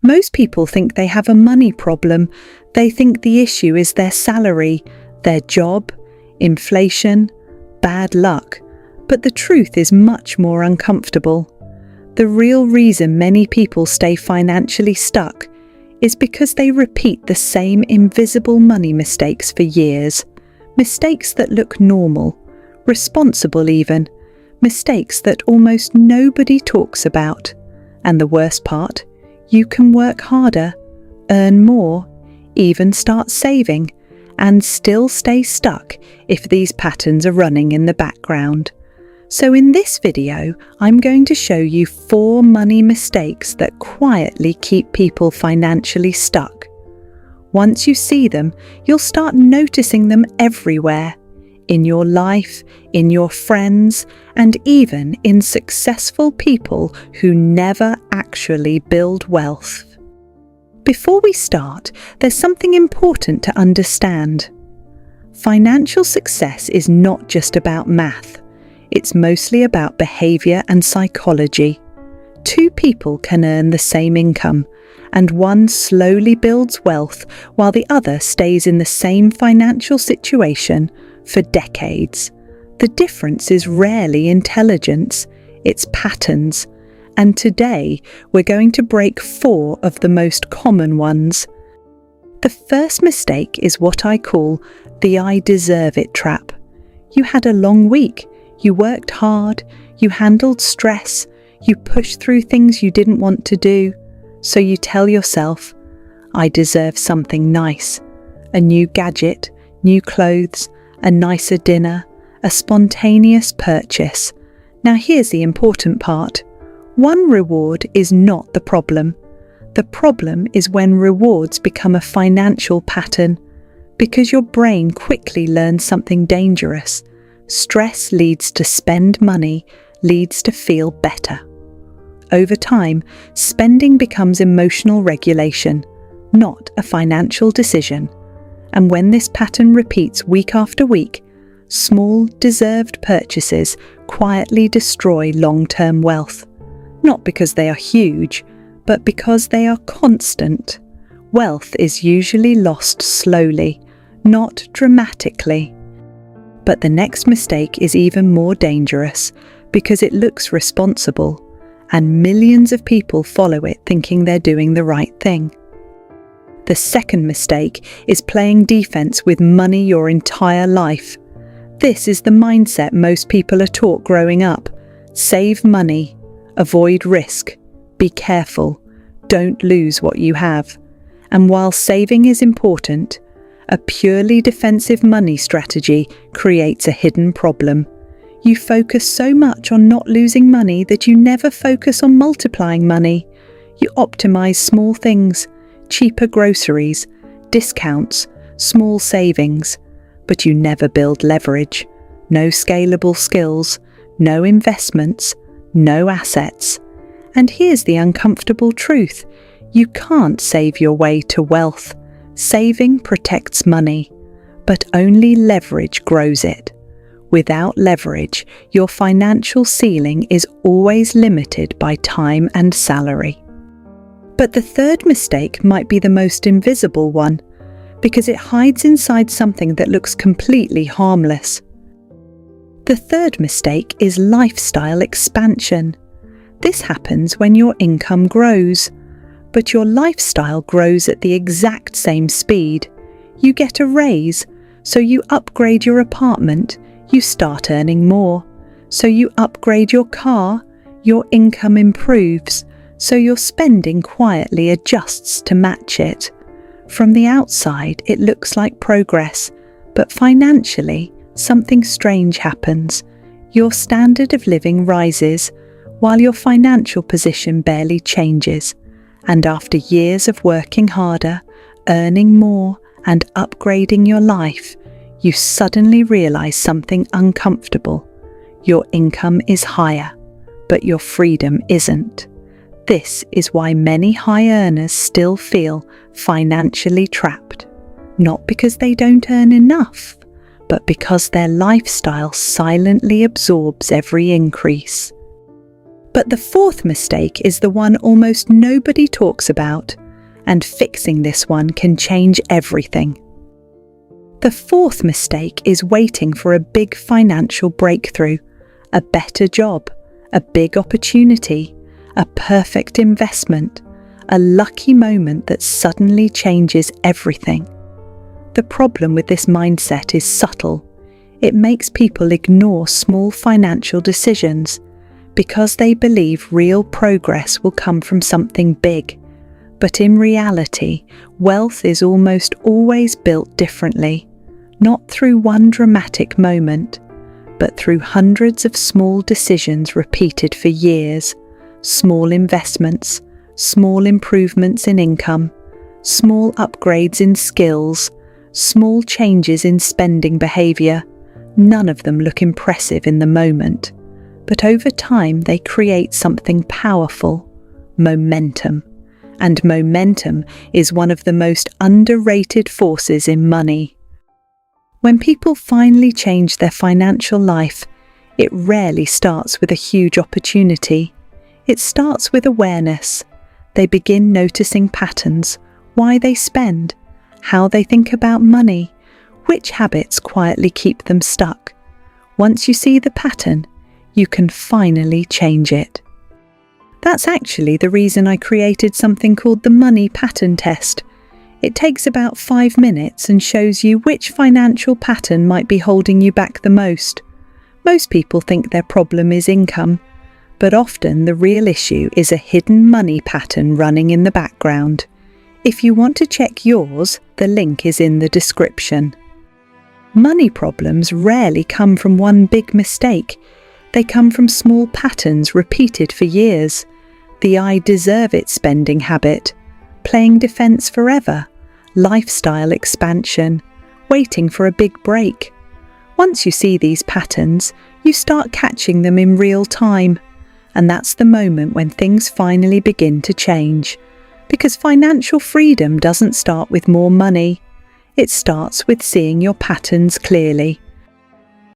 Most people think they have a money problem. They think the issue is their salary, their job, inflation, bad luck. But the truth is much more uncomfortable. The real reason many people stay financially stuck is because they repeat the same invisible money mistakes for years. Mistakes that look normal, responsible even. Mistakes that almost nobody talks about. And the worst part, you can work harder, earn more, even start saving, and still stay stuck if these patterns are running in the background. So in this video, I'm going to show you 4 money mistakes that quietly keep people financially stuck. Once you see them, you'll start noticing them everywhere, in your life, in your friends, and even in successful people who never actually build wealth. Before we start, there's something important to understand. Financial success is not just about math. It's mostly about behavior and psychology. 2 people can earn the same income, and one slowly builds wealth while the other stays in the same financial situation for decades. The difference is rarely intelligence, it's patterns. And today, we're going to break 4 of the most common ones. The first mistake is what I call the I deserve it trap. You had a long week. You worked hard, you handled stress, you pushed through things you didn't want to do, so you tell yourself, I deserve something nice, a new gadget, new clothes, a nicer dinner, a spontaneous purchase. Now here's the important part. One reward is not the problem. The problem is when rewards become a financial pattern, because your brain quickly learns something dangerous. Stress leads to spend money, leads to feel better. Over time, spending becomes emotional regulation, not a financial decision. And when this pattern repeats week after week, small, deserved purchases quietly destroy long-term wealth. Not because they are huge, but because they are constant. Wealth is usually lost slowly, not dramatically. But the next mistake is even more dangerous because it looks responsible, and millions of people follow it thinking they're doing the right thing. The second mistake is playing defense with money your entire life. This is the mindset most people are taught growing up. Save money, avoid risk, be careful, don't lose what you have. And while saving is important, a purely defensive money strategy creates a hidden problem. You focus so much on not losing money that you never focus on multiplying money. You optimize small things, cheaper groceries, discounts, small savings, but you never build leverage. No scalable skills, no investments, no assets. And here's the uncomfortable truth. You can't save your way to wealth. Saving protects money, but only leverage grows it. Without leverage, your financial ceiling is always limited by time and salary. But the third mistake might be the most invisible one, because it hides inside something that looks completely harmless. The third mistake is lifestyle expansion. This happens when your income grows, but your lifestyle grows at the exact same speed. You get a raise, so you upgrade your apartment, you start earning more. So you upgrade your car, your income improves, so your spending quietly adjusts to match it. From the outside, it looks like progress, but financially, something strange happens. Your standard of living rises, while your financial position barely changes. And after years of working harder, earning more, and upgrading your life, you suddenly realize something uncomfortable. Your income is higher, but your freedom isn't. This is why many high earners still feel financially trapped. Not because they don't earn enough, but because their lifestyle silently absorbs every increase. But the fourth mistake is the one almost nobody talks about, and fixing this one can change everything. The fourth mistake is waiting for a big financial breakthrough, a better job, a big opportunity, a perfect investment, a lucky moment that suddenly changes everything. The problem with this mindset is subtle. It makes people ignore small financial decisions because they believe real progress will come from something big. But in reality, wealth is almost always built differently, not through one dramatic moment, but through hundreds of small decisions repeated for years, small investments, small improvements in income, small upgrades in skills, small changes in spending behaviour. None of them look impressive in the moment, but over time they create something powerful: momentum. And momentum is one of the most underrated forces in money. When people finally change their financial life, it rarely starts with a huge opportunity. It starts with awareness. They begin noticing patterns, why they spend, how they think about money, which habits quietly keep them stuck. Once you see the pattern, you can finally change it. That's actually the reason I created something called the Money Pattern Test. It takes about 5 minutes and shows you which financial pattern might be holding you back the most. Most people think their problem is income, but often the real issue is a hidden money pattern running in the background. If you want to check yours, the link is in the description. Money problems rarely come from one big mistake. They come from small patterns repeated for years. The "I deserve it" spending habit, playing defense forever, lifestyle expansion, waiting for a big break. Once you see these patterns, you start catching them in real time. And that's the moment when things finally begin to change. Because financial freedom doesn't start with more money. It starts with seeing your patterns clearly.